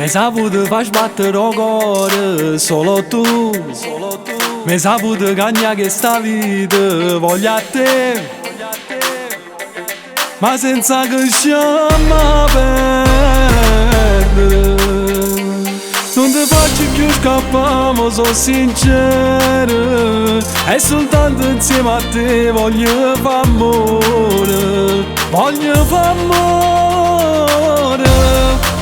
Mi hai saputo far sbattere il cuore, solo tu. Mi hai saputo cagnare che sta vita voglio a te, ma senza che sciamma perdere. Non ti faccio più scappare, ma sono sincero, e soltanto insieme a te voglio fare amore, voglio fare amore.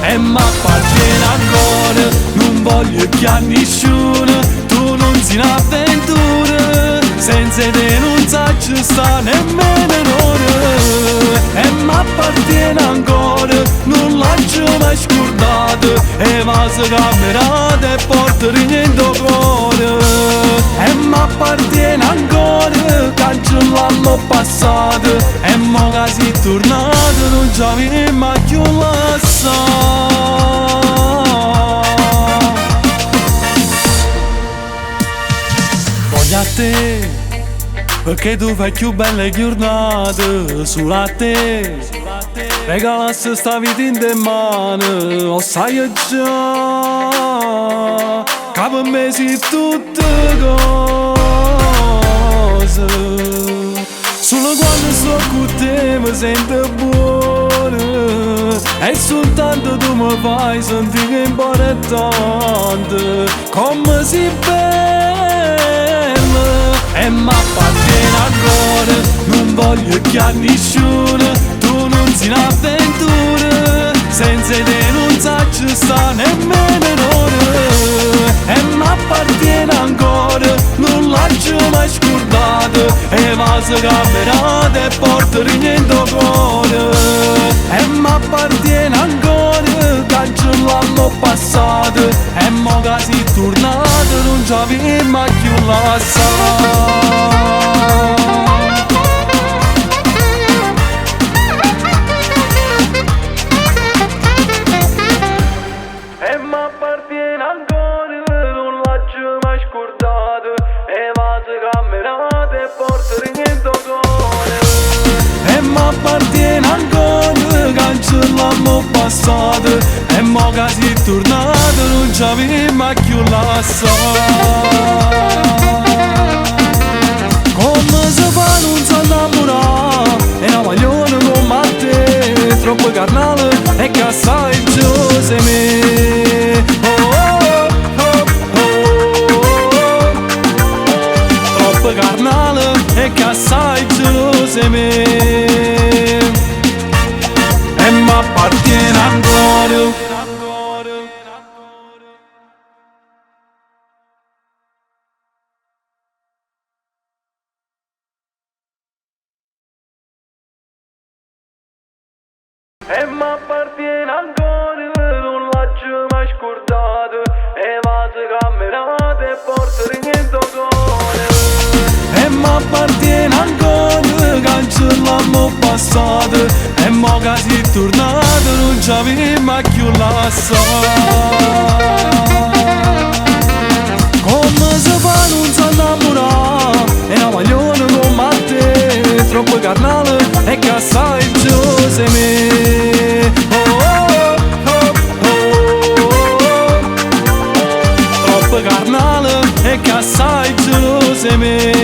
E m'appartiene ancora, non voglio che a nessuno, tu non sei un'avventura, senza te non ci sta nemmeno un'ora. E m'appartiene ancora, non lascio mai scordato, e vaso camminate e porto niente cuore. E m'appartiene ancora, cancellammo passato, e mo che sei tornato non ci avevi mai più lasciato. Voglio a te, perché tu fai più belle giornate, solo a te regalassi sta vita in te mani, lo sai già, che per me sei tutte cose. Solo quando sto con te mi sento buono, e soltanto tu mi fai sentire importante, come sei bella. E m'appartiene ancora, non voglio che a nessuno, tu non sei un'avventura, senza te non ci sta nemmeno un'ora. E m'appartiene ancora, non lascio mai scordato, e vaso camminate e porto niente cuore. E m'appartiene ancora, cancellammo passato, e mo che sei tornato non ci avevi mai più lasciato. E m'appartiene ancora, non lascio mai scordato, e vaso camminate e porto niente cuore. E m'appartiene ancora, cancellammo passato, e mo che sei tornato non ci avevi mai più lasciato. Come si fa non si innamorare, e una maglione come a te, troppo carnale e che assai gelosa di me. Troppo carnale e che assai gelosa di me. E m'appartiene ancora. E m'appartiene ancora, non lascio mai scordato, e vaso camminate e porto niente cuore. E m'appartiene ancora, cancellammo passato, e mo che sei tornato non ci avevi mai più lasciato. Come si fa non si innamorare, e una maglione come a te, troppo carnale e che assai gelosa di me. Troppo carnale e che assai gelosa di me.